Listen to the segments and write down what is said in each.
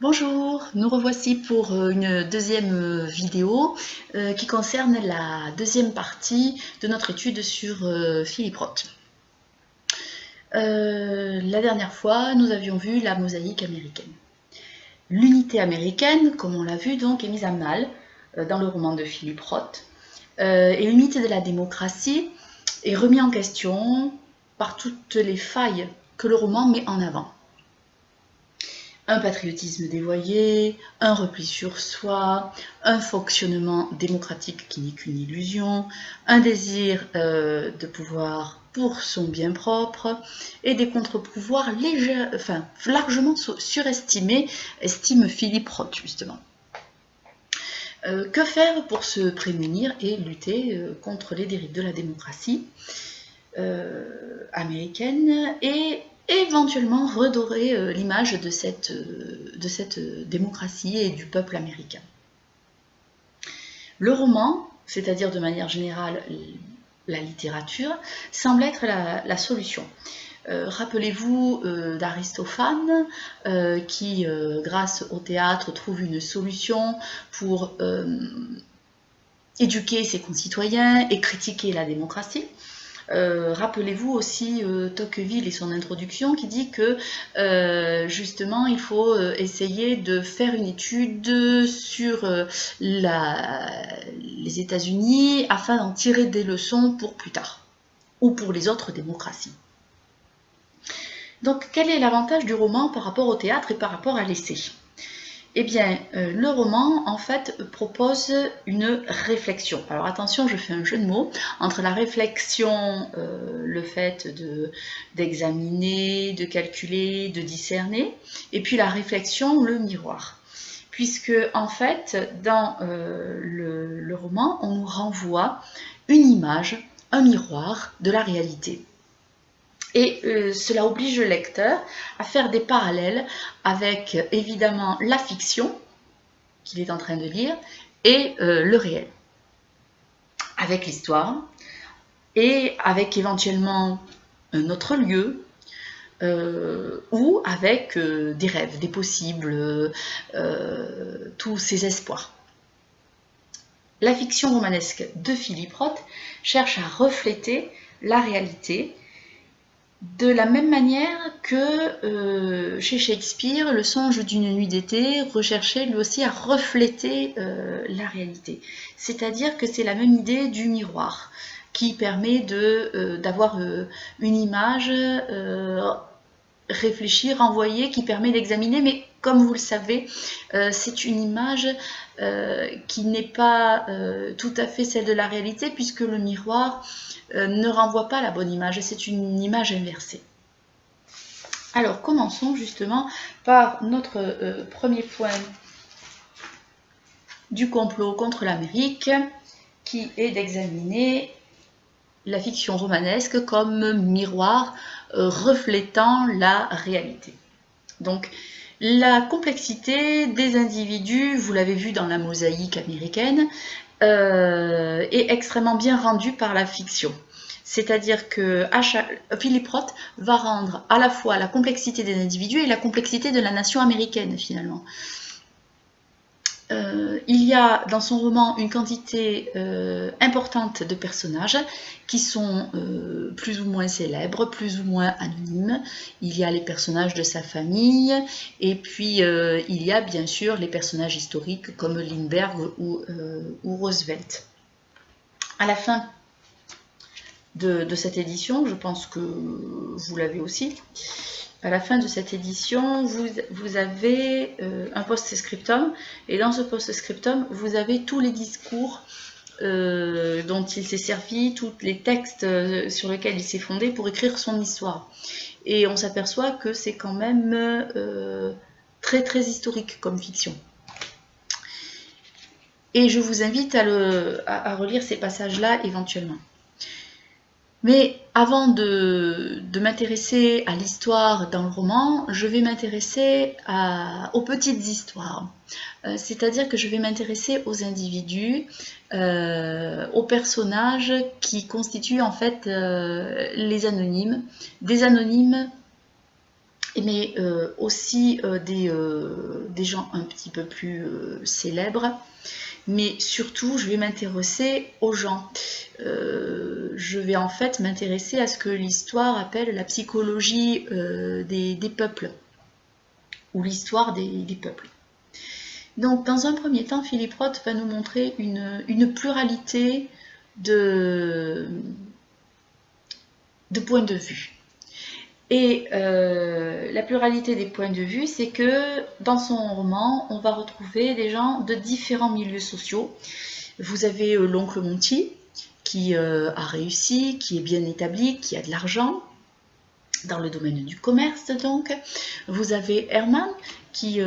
Bonjour, nous revoici pour une deuxième vidéo qui concerne la deuxième partie de notre étude sur Philippe Roth. La dernière fois, nous avions vu la mosaïque américaine. L'unité américaine, comme on l'a vu, donc, est mise à mal dans le roman de Philippe Roth. Et l'unité de la démocratie est remise en question par toutes les failles que le roman met en avant. Un patriotisme dévoyé, un repli sur soi, un fonctionnement démocratique qui n'est qu'une illusion, un désir de pouvoir pour son bien propre et des contre-pouvoirs largement surestimés, estime Philippe Roth justement. Que faire pour se prémunir et lutter contre les dérives de la démocratie américaine et éventuellement redorer l'image de cette démocratie et du peuple américain. Le roman, c'est-à-dire de manière générale la littérature, semble être la solution. Rappelez-vous d'Aristophane qui, grâce au théâtre, trouve une solution pour éduquer ses concitoyens et critiquer la démocratie. Rappelez-vous aussi Tocqueville et son introduction qui dit que justement il faut essayer de faire une étude sur les États-Unis afin d'en tirer des leçons pour plus tard ou pour les autres démocraties. Donc quel est l'avantage du roman par rapport au théâtre et par rapport à l'essai ? Eh bien, le roman, en fait, propose une réflexion. Alors attention, je fais un jeu de mots entre la réflexion, le fait d'examiner, de calculer, de discerner, et puis la réflexion, le miroir. Puisque, en fait, dans le roman, on nous renvoie une image, un miroir de la réalité. Et cela oblige le lecteur à faire des parallèles avec évidemment la fiction qu'il est en train de lire et le réel, avec l'histoire et avec éventuellement un autre lieu ou avec des rêves, des possibles, tous ces espoirs. La fiction romanesque de Philippe Roth cherche à refléter la réalité de la même manière que chez Shakespeare, le songe d'une nuit d'été recherchait lui aussi à refléter la réalité. C'est-à-dire que c'est la même idée du miroir qui permet d'avoir une image réfléchie, renvoyée, qui permet d'examiner, mais comme vous le savez, c'est une image qui n'est pas tout à fait celle de la réalité puisque le miroir ne renvoie pas la bonne image, c'est une image inversée. Alors commençons justement par notre premier point du complot contre l'Amérique, qui est d'examiner la fiction romanesque comme miroir reflétant la réalité. Donc la complexité des individus, vous l'avez vu dans la mosaïque américaine, est extrêmement bien rendue par la fiction. C'est-à-dire que Philippe Roth va rendre à la fois la complexité des individus et la complexité de la nation américaine, finalement. Il y a dans son roman une quantité importante de personnages qui sont plus ou moins célèbres, plus ou moins anonymes. Il y a les personnages de sa famille et puis il y a bien sûr les personnages historiques comme Lindbergh ou Roosevelt. À la fin de cette édition, je pense que vous l'avez aussi, à la fin de cette édition, vous avez un post-scriptum, et dans ce post-scriptum, vous avez tous les discours dont il s'est servi, tous les textes sur lesquels il s'est fondé pour écrire son histoire. Et on s'aperçoit que c'est quand même très très historique comme fiction. Et je vous invite à relire ces passages-là éventuellement. Mais avant de m'intéresser à l'histoire dans le roman, je vais m'intéresser aux petites histoires. C'est-à-dire que je vais m'intéresser aux individus, aux personnages qui constituent en fait les anonymes, des anonymes mais aussi des gens un petit peu plus célèbres. Mais surtout, je vais m'intéresser aux gens. Je vais en fait m'intéresser à ce que l'histoire appelle la psychologie des peuples, ou l'histoire des peuples. Donc, dans un premier temps, Philippe Roth va nous montrer une pluralité de points de vue. Et la pluralité des points de vue, c'est que dans son roman, on va retrouver des gens de différents milieux sociaux. Vous avez l'oncle Monty, qui a réussi, qui est bien établi, qui a de l'argent, dans le domaine du commerce donc. Vous avez Herman, qui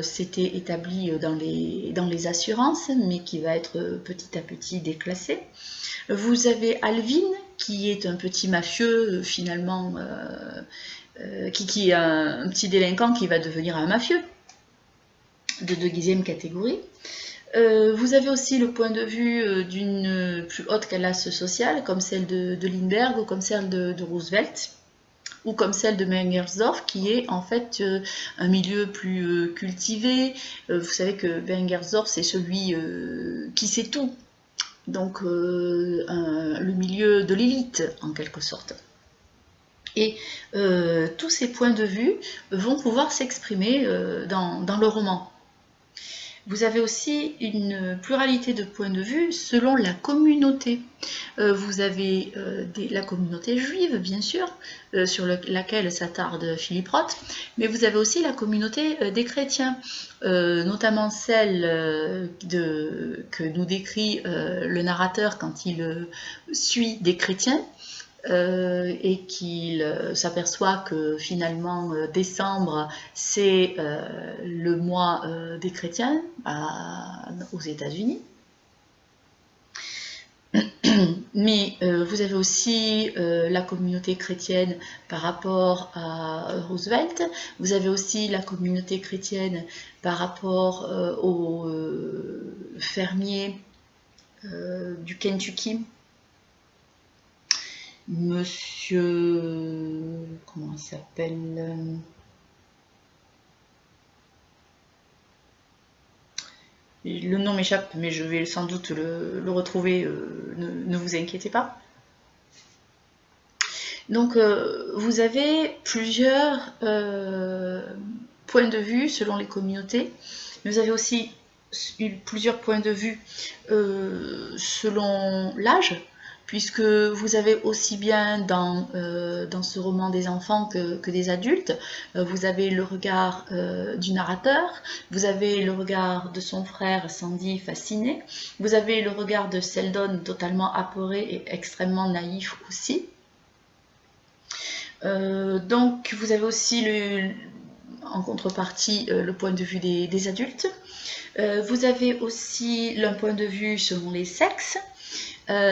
s'était établi dans les assurances, mais qui va être petit à petit déclassé. Vous avez Alvin, qui est un petit mafieux, finalement, qui est un petit délinquant qui va devenir un mafieux de deuxième catégorie. Vous avez aussi le point de vue d'une plus haute classe sociale, comme celle de Lindbergh ou comme celle de Roosevelt, ou comme celle de Bengersdorf, qui est en fait un milieu plus cultivé. Vous savez que Bengersdorf, c'est celui qui sait tout, donc le milieu de l'élite, en quelque sorte. Et tous ces points de vue vont pouvoir s'exprimer dans le roman. Vous avez aussi une pluralité de points de vue selon la communauté. Vous avez la communauté juive, bien sûr, sur laquelle s'attarde Philippe Roth, mais vous avez aussi la communauté des chrétiens, notamment celle que nous décrit le narrateur quand il suit des chrétiens. Et qu'il s'aperçoit que finalement décembre c'est le mois des chrétiens aux États-Unis. Mais vous avez aussi la communauté chrétienne par rapport à Roosevelt. Vous avez aussi la communauté chrétienne par rapport aux fermiers du Kentucky. Monsieur... comment il s'appelle? Le nom m'échappe, mais je vais sans doute le retrouver, ne vous inquiétez pas. Donc, vous avez plusieurs points de vue selon les communautés. Vous avez aussi plusieurs points de vue selon l'âge, puisque vous avez aussi bien dans ce roman des enfants que des adultes. Vous avez le regard du narrateur, vous avez le regard de son frère Sandy fasciné, vous avez le regard de Seldon totalement apeuré et extrêmement naïf aussi. Donc vous avez aussi en contrepartie le point de vue des adultes. Vous avez aussi un point de vue selon les sexes.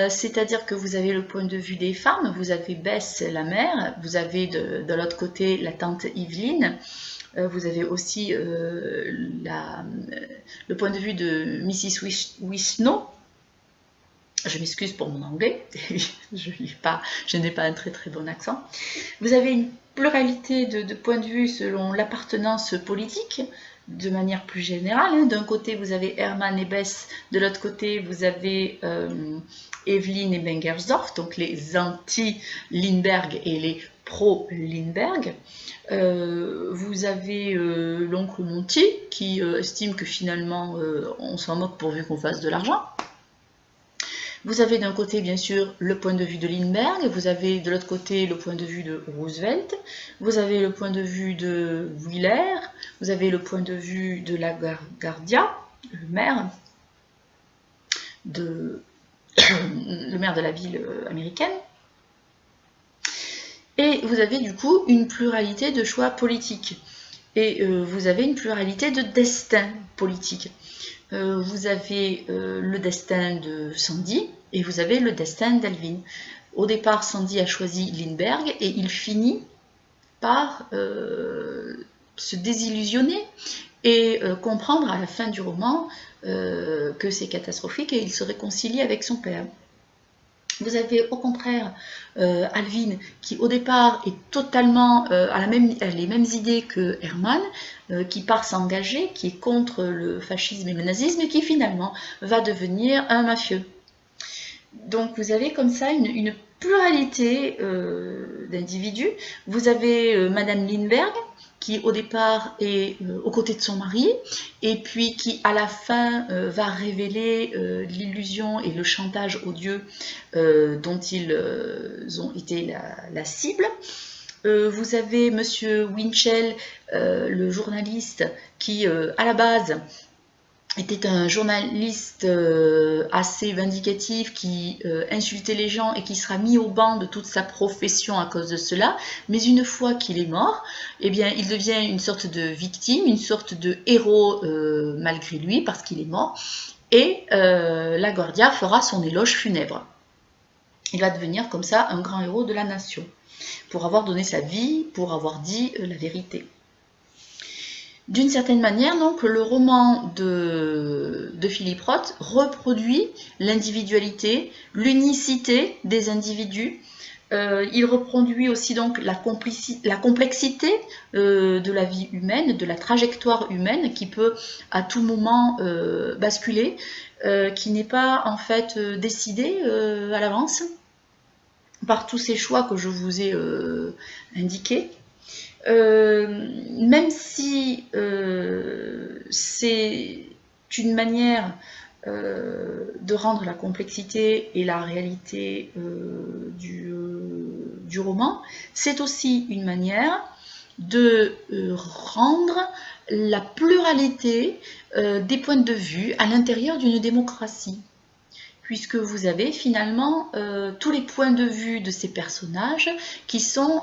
C'est-à-dire que vous avez le point de vue des femmes, vous avez Bess, la mère, vous avez de l'autre côté la tante Evelyn, vous avez aussi le point de vue de Mrs. Wisno. Je m'excuse pour mon anglais, je n'ai pas un très très bon accent. Vous avez une pluralité de points de vue selon l'appartenance politique, de manière plus générale. D'un côté, vous avez Herman et Bess, de l'autre côté, vous avez Evelyn et Bengersdorf, donc les anti-Lindbergh et les pro-Lindbergh. Vous avez l'oncle Monty, qui estime que finalement, on s'en moque pourvu qu'on fasse de l'argent. Vous avez d'un côté, bien sûr, le point de vue de Lindbergh, vous avez de l'autre côté le point de vue de Roosevelt, vous avez le point de vue de Wheeler, vous avez le point de vue de LaGuardia, le maire de la ville américaine. Et vous avez du coup une pluralité de choix politiques. Et vous avez une pluralité de destins politiques. Vous avez le destin de Sandy et vous avez le destin d'Alvin. Au départ, Sandy a choisi Lindbergh et il finit par se désillusionner et comprendre à la fin du roman que c'est catastrophique et il se réconcilie avec son père. Vous avez au contraire Alvin qui au départ est totalement à les mêmes idées que Hermann, qui part s'engager, qui est contre le fascisme et le nazisme et qui finalement va devenir un mafieux. Donc vous avez comme ça une pluralité d'individus. Vous avez Madame Lindbergh qui au départ est aux côtés de son mari et puis qui à la fin va révéler l'illusion et le chantage odieux dont ils ont été la cible. Vous avez Monsieur Winchell, le journaliste, qui à la base était un journaliste assez vindicatif qui insultait les gens et qui sera mis au banc de toute sa profession à cause de cela. Mais une fois qu'il est mort, eh bien, il devient une sorte de victime, une sorte de héros malgré lui parce qu'il est mort. Et la Guardia fera son éloge funèbre. Il va devenir comme ça un grand héros de la nation pour avoir donné sa vie, pour avoir dit la vérité. D'une certaine manière, donc, le roman de Philippe Roth reproduit l'individualité, l'unicité des individus. Il reproduit aussi donc la complexité de la vie humaine, de la trajectoire humaine qui peut à tout moment basculer, qui n'est pas en fait décidée à l'avance par tous ces choix que je vous ai indiqués. Même si c'est une manière de rendre la complexité et la réalité du roman, c'est aussi une manière de rendre la pluralité des points de vue à l'intérieur d'une démocratie, puisque vous avez finalement tous les points de vue de ces personnages qui sont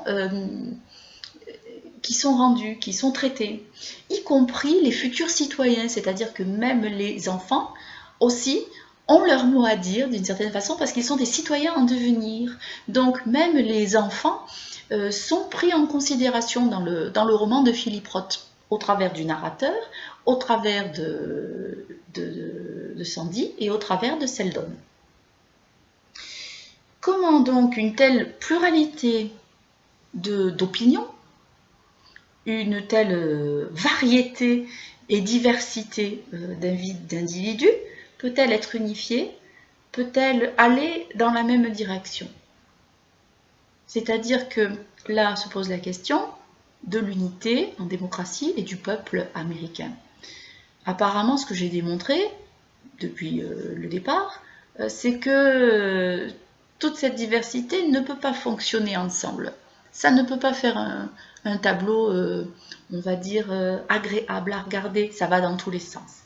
rendus, qui sont traités, y compris les futurs citoyens, c'est-à-dire que même les enfants aussi ont leur mot à dire d'une certaine façon parce qu'ils sont des citoyens en devenir. Donc même les enfants sont pris en considération dans le roman de Philippe Roth, au travers du narrateur, au travers de Sandy et au travers de Seldon. Comment donc une telle pluralité d'opinions, une telle variété et diversité d'individus peut-elle être unifiée? Peut-elle aller dans la même direction? C'est-à-dire que là se pose la question de l'unité en démocratie et du peuple américain. Apparemment, ce que j'ai démontré depuis le départ, c'est que toute cette diversité ne peut pas fonctionner ensemble. Ça ne peut pas faire un tableau, on va dire, agréable à regarder, ça va dans tous les sens.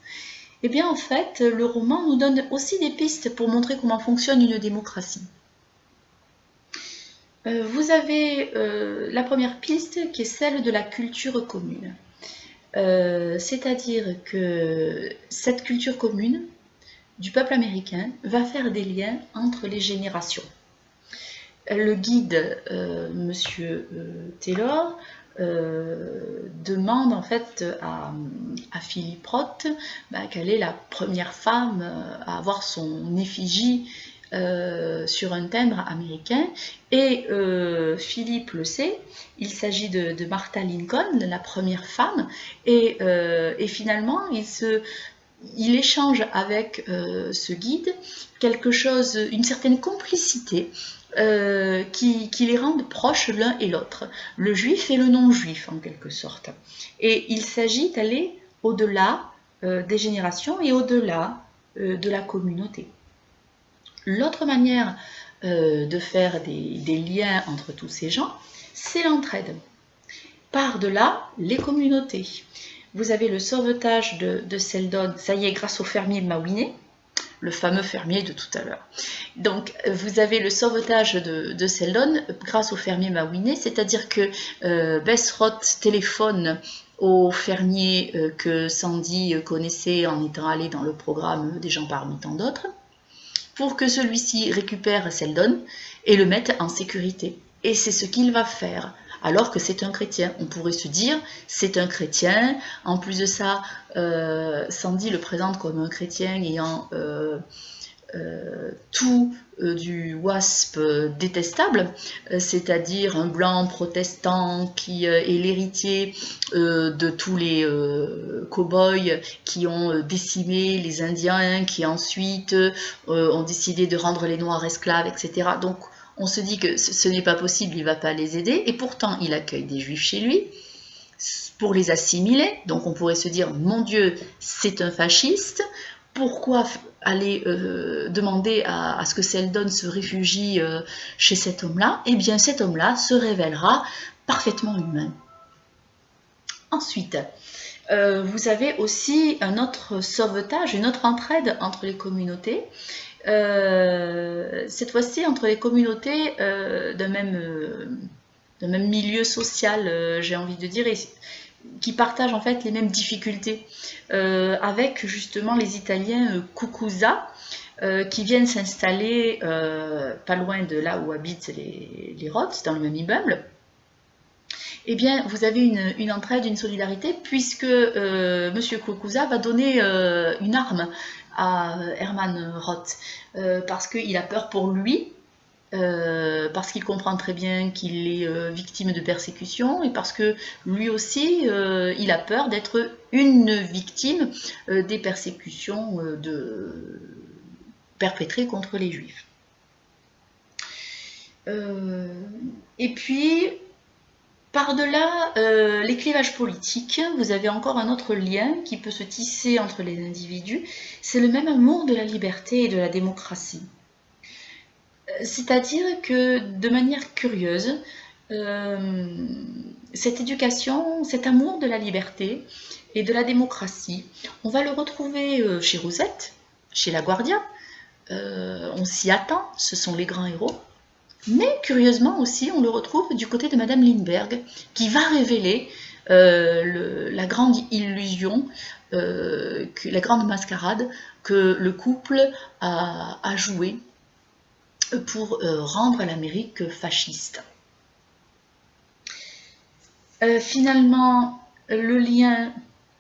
Eh bien, en fait, le roman nous donne aussi des pistes pour montrer comment fonctionne une démocratie. Vous avez la première piste qui est celle de la culture commune. C'est-à-dire que cette culture commune du peuple américain va faire des liens entre les générations. Le guide, Monsieur Taylor, demande en fait à Philippe Roth quelle est la première femme à avoir son effigie sur un timbre américain, et Philippe le sait, il s'agit de Martha Lincoln, la première femme, et finalement il échange avec ce guide quelque chose, une certaine complicité qui les rendent proches l'un et l'autre, le juif et le non-juif en quelque sorte. Et il s'agit d'aller au-delà des générations et au-delà de la communauté. L'autre manière de faire des liens entre tous ces gens, c'est l'entraide. Par-delà les communautés. Vous avez le sauvetage de Seldon, ça y est, grâce au fermier Mawhinney, le fameux fermier de tout à l'heure. Donc, vous avez le sauvetage de Seldon grâce au fermier Mawhinney, c'est-à-dire que Bess Roth téléphone au fermier que Sandy connaissait en étant allé dans le programme des gens parmi tant d'autres, pour que celui-ci récupère Seldon et le mette en sécurité. Et c'est ce qu'il va faire, alors que c'est un chrétien. On pourrait se dire, c'est un chrétien. En plus de ça, Sandy le présente comme un chrétien ayant tout du WASP détestable, c'est-à-dire un blanc protestant qui est l'héritier de tous les cow-boys qui ont décimé les Indiens, qui ensuite ont décidé de rendre les Noirs esclaves, etc. Donc on se dit que ce n'est pas possible, il ne va pas les aider, et pourtant il accueille des Juifs chez lui pour les assimiler. Donc on pourrait se dire, mon Dieu, c'est un fasciste, pourquoi aller demander à ce que Seldon se réfugie chez cet homme-là? Eh bien cet homme-là se révélera parfaitement humain. Ensuite, vous avez aussi un autre sauvetage, une autre entraide entre les communautés. Cette fois-ci entre les communautés d'un même milieu social, j'ai envie de dire, et qui partagent en fait les mêmes difficultés, avec justement les Italiens Cucuza, qui viennent s'installer pas loin de là où habitent les Roths, dans le même immeuble. Eh bien, vous avez une entraide, une solidarité, puisque M. Cucuza va donner une arme à Hermann Roth, parce qu'il a peur pour lui, parce qu'il comprend très bien qu'il est victime de persécution, et parce que lui aussi, il a peur d'être une victime des persécutions perpétrées contre les Juifs. Et puis, par-delà les clivages politiques, vous avez encore un autre lien qui peut se tisser entre les individus, c'est le même amour de la liberté et de la démocratie. C'est-à-dire que, de manière curieuse, cette éducation, cet amour de la liberté et de la démocratie, on va le retrouver chez Rosette, chez La Guardia, on s'y attend, ce sont les grands héros, mais curieusement aussi, on le retrouve du côté de Madame Lindbergh, qui va révéler la grande illusion, la grande mascarade que le couple a jouée pour rendre l'Amérique fasciste. Finalement, le lien,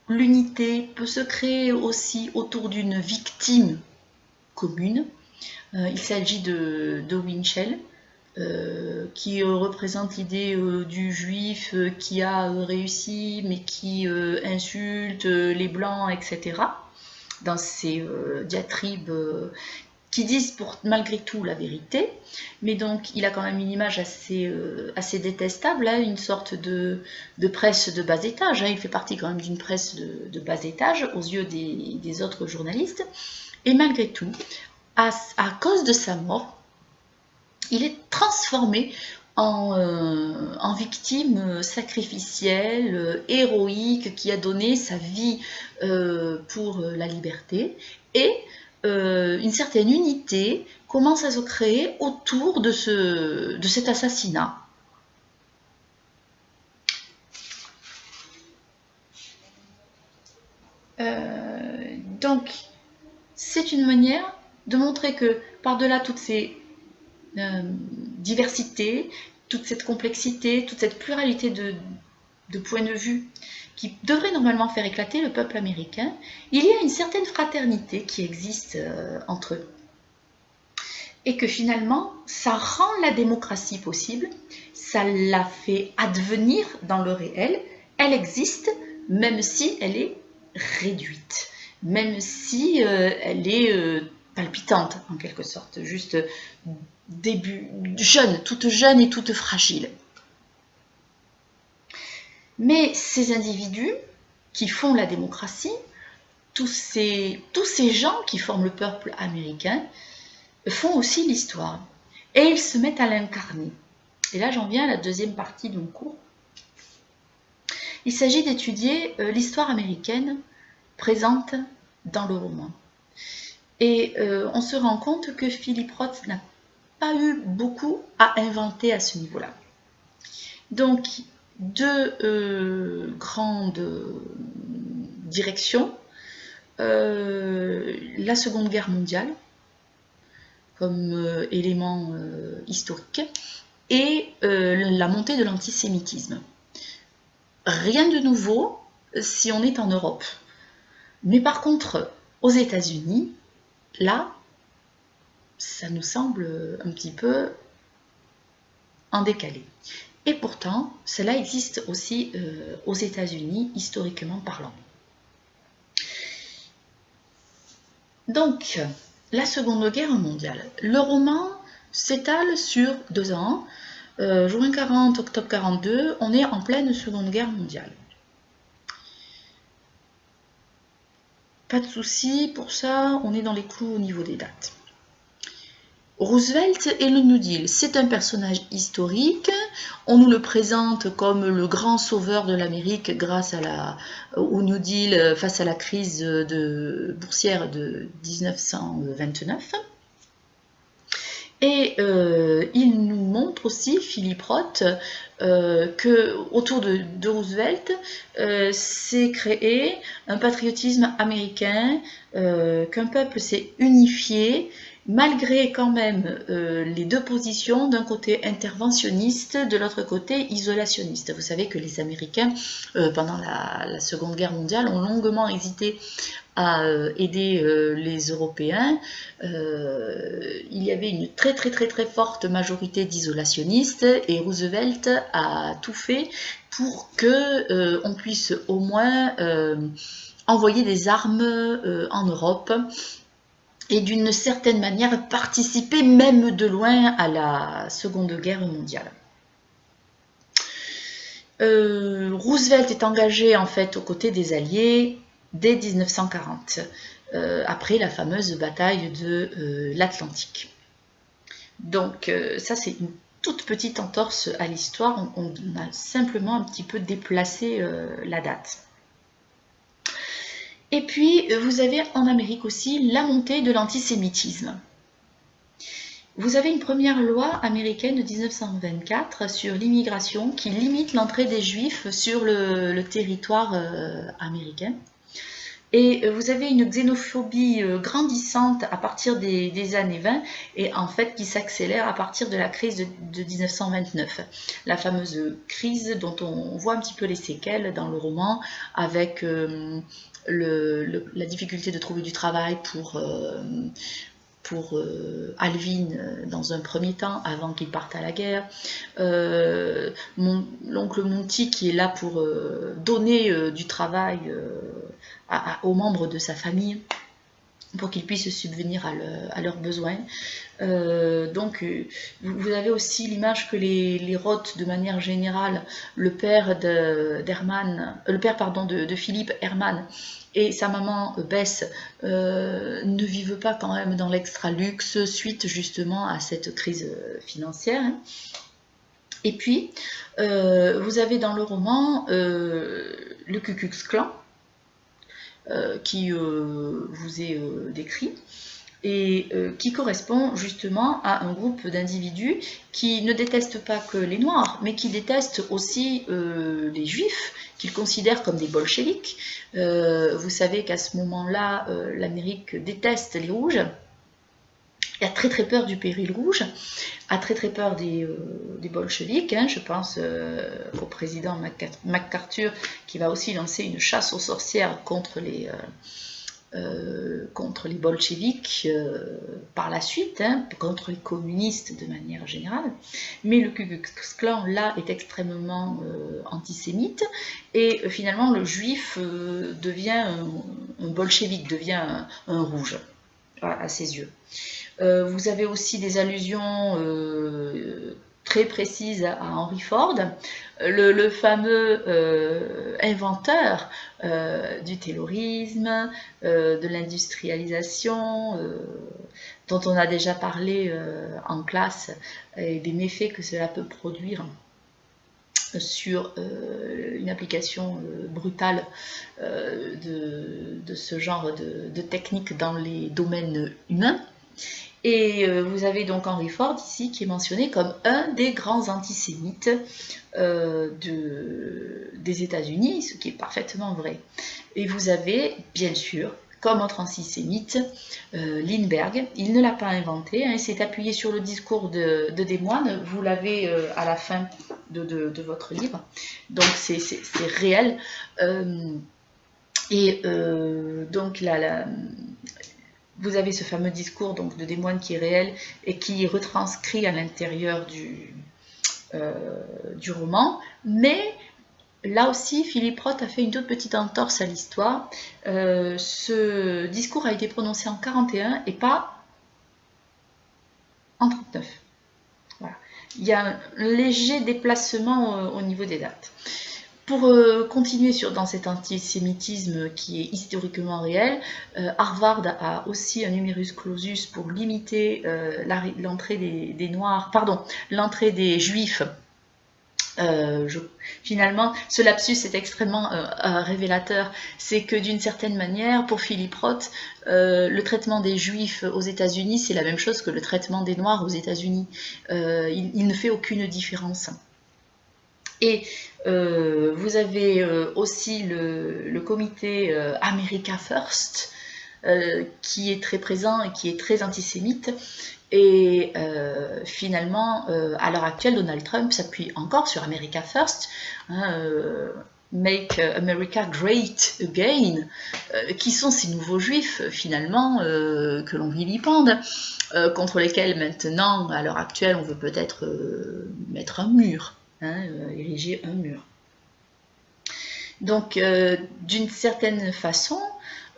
l'unité peut se créer aussi autour d'une victime commune. Il s'agit de Winchell, qui représente l'idée du juif qui a réussi mais qui insulte les blancs, etc. dans ses diatribes qui disent malgré tout la vérité, mais donc il a quand même une image assez détestable, hein, une sorte de presse de bas étage, hein, il fait partie quand même d'une presse de bas étage aux yeux des autres journalistes, et malgré tout, à cause de sa mort, il est transformé en victime sacrificielle, héroïque, qui a donné sa vie pour la liberté, et une certaine unité commence à se créer autour de cet assassinat. Donc, c'est une manière de montrer que par-delà toutes ces diversités, toute cette complexité, toute cette pluralité de points de vue qui devrait normalement faire éclater le peuple américain, il y a une certaine fraternité qui existe entre eux. Et que finalement, ça rend la démocratie possible, ça la fait advenir dans le réel, elle existe, même si elle est réduite, même si elle est palpitante, en quelque sorte, juste toute jeune et toute fragile. Mais ces individus qui font la démocratie, tous ces gens qui forment le peuple américain, font aussi l'histoire. Et ils se mettent à l'incarner. Et là, j'en viens à la deuxième partie de mon cours. Il s'agit d'étudier l'histoire américaine présente dans le roman. Et on se rend compte que Philip Roth n'a pas eu beaucoup à inventer à ce niveau-là. Donc, deux grandes directions, la Seconde Guerre mondiale comme élément historique et la montée de l'antisémitisme. Rien de nouveau si on est en Europe. Mais par contre, aux États-Unis, là, ça nous semble un petit peu en décalé. Et pourtant, cela existe aussi aux États-Unis, historiquement parlant. Donc, la Seconde Guerre mondiale. Le roman s'étale sur 2 ans. Juin 40, octobre 42, on est en pleine Seconde Guerre mondiale. Pas de souci pour ça, on est dans les clous au niveau des dates. Roosevelt et le New Deal, c'est un personnage historique. On nous le présente comme le grand sauveur de l'Amérique grâce au New Deal face à la crise boursière de 1929. Et il nous montre aussi, Philippe Roth, que autour de Roosevelt s'est créé un patriotisme américain, qu'un peuple s'est unifié, malgré quand même les deux positions, d'un côté interventionniste, de l'autre côté isolationniste. Vous savez que les Américains, pendant la Seconde Guerre mondiale, ont longuement hésité à aider les Européens. Il y avait une très forte majorité d'isolationnistes et Roosevelt a tout fait pour que on puisse au moins envoyer des armes en Europe et d'une certaine manière participer même de loin à la Seconde Guerre mondiale. Roosevelt est engagé en fait aux côtés des Alliés dès 1940, après la fameuse bataille de l'Atlantique. Donc ça c'est une toute petite entorse à l'histoire, on a simplement un petit peu déplacé la date. Et puis, vous avez en Amérique aussi la montée de l'antisémitisme. Vous avez une première loi américaine de 1924 sur l'immigration qui limite l'entrée des Juifs sur le territoire américain. Et vous avez une xénophobie grandissante à partir des années 20 et en fait qui s'accélère à partir de la crise de 1929. La fameuse crise dont on voit un petit peu les séquelles dans le roman avec la difficulté de trouver du travail pour Alvin dans un premier temps, avant qu'il parte à la guerre. L'oncle Monty qui est là pour donner du travail aux membres de sa famille pour qu'ils puissent subvenir à leurs besoins. Donc vous avez aussi l'image que les Roth, de manière générale, le père de Philippe Herman et sa maman Bess ne vivent pas quand même dans l'extra-luxe suite justement à cette crise financière. Et puis, vous avez dans le roman le Ku Klux Klan, qui vous est décrit, et qui correspond justement à un groupe d'individus qui ne détestent pas que les Noirs, mais qui détestent aussi les Juifs, qu'ils considèrent comme des bolcheviks. Vous savez qu'à ce moment-là, l'Amérique déteste les Rouges, a très peur du péril rouge, a très peur des bolcheviks. Hein. Je pense au président MacArthur qui va aussi lancer une chasse aux sorcières contre les bolcheviks par la suite, hein, contre les communistes de manière générale. Mais le Ku Klux Klan là est extrêmement antisémite et finalement le juif devient un bolchevique, devient un rouge à ses yeux. Vous avez aussi des allusions très précises à Henry Ford, le fameux inventeur du taylorisme, de l'industrialisation, dont on a déjà parlé en classe, et des méfaits que cela peut produire sur une application brutale de ce genre de technique dans les domaines humains. Et vous avez donc Henry Ford ici qui est mentionné comme un des grands antisémites des États-Unis, ce qui est parfaitement vrai. Et vous avez bien sûr, comme autre antisémite, Lindbergh. Il ne l'a pas inventé, hein, il s'est appuyé sur le discours de Des Moines, vous l'avez à la fin de votre livre, donc c'est réel. Donc vous avez ce fameux discours donc, de Des Moines qui est réel et qui est retranscrit à l'intérieur du roman, mais là aussi, Philippe Roth a fait une toute petite entorse à l'histoire. Ce discours a été prononcé en 41 et pas en 39. Voilà. Il y a un léger déplacement au niveau des dates. Pour continuer dans cet antisémitisme qui est historiquement réel, Harvard a aussi un numerus clausus pour limiter l'entrée des Noirs, pardon, l'entrée des Juifs. Finalement, ce lapsus est extrêmement révélateur. C'est que d'une certaine manière, pour Philippe Roth, le traitement des Juifs aux États-Unis, c'est la même chose que le traitement des Noirs aux États-Unis. Il ne fait aucune différence. Et vous avez aussi le comité America First, qui est très présent et qui est très antisémite. Et finalement, à l'heure actuelle, Donald Trump s'appuie encore sur America First, Make America Great Again, qui sont ces nouveaux juifs finalement que l'on vilipende, contre lesquels maintenant, à l'heure actuelle, on veut peut-être mettre un mur, ériger un mur. Donc, d'une certaine façon,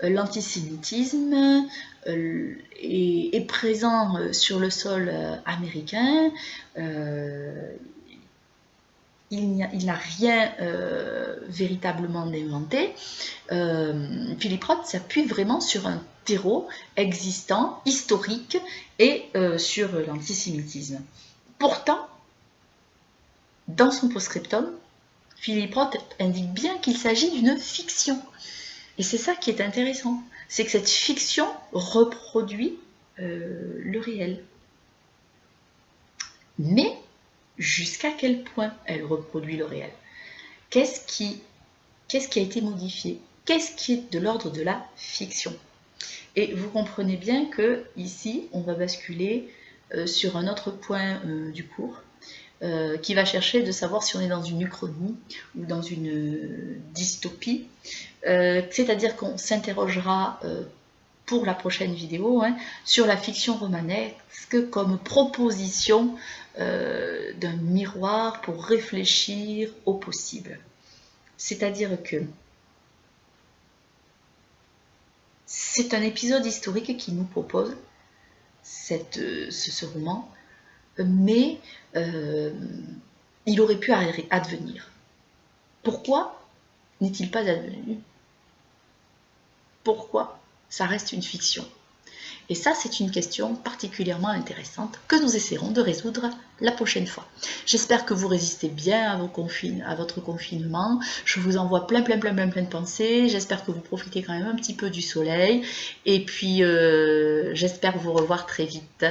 l'antisémitisme est présent sur le sol américain. Il n'a rien véritablement inventé. Philippe Roth s'appuie vraiment sur un terreau existant, historique, et sur l'antisémitisme. Pourtant, dans son post-scriptum, Philippe Roth indique bien qu'il s'agit d'une fiction. Et c'est ça qui est intéressant, c'est que cette fiction reproduit le réel. Mais jusqu'à quel point elle reproduit le réel? Qu'est-ce qui a été modifié? Qu'est-ce qui est de l'ordre de la fiction? Et vous comprenez bien que ici, on va basculer sur un autre point du cours, qui va chercher de savoir si on est dans une uchronie ou dans une dystopie. C'est-à-dire qu'on s'interrogera pour la prochaine vidéo sur la fiction romanesque comme proposition d'un miroir pour réfléchir au possible. C'est-à-dire que c'est un épisode historique qui nous propose ce roman, mais il aurait pu advenir. Pourquoi n'est-il pas advenu? Pourquoi ça reste une fiction? Et ça, c'est une question particulièrement intéressante que nous essaierons de résoudre la prochaine fois. J'espère que vous résistez bien à votre confinement. Je vous envoie plein de pensées. J'espère que vous profitez quand même un petit peu du soleil. Et puis, j'espère vous revoir très vite.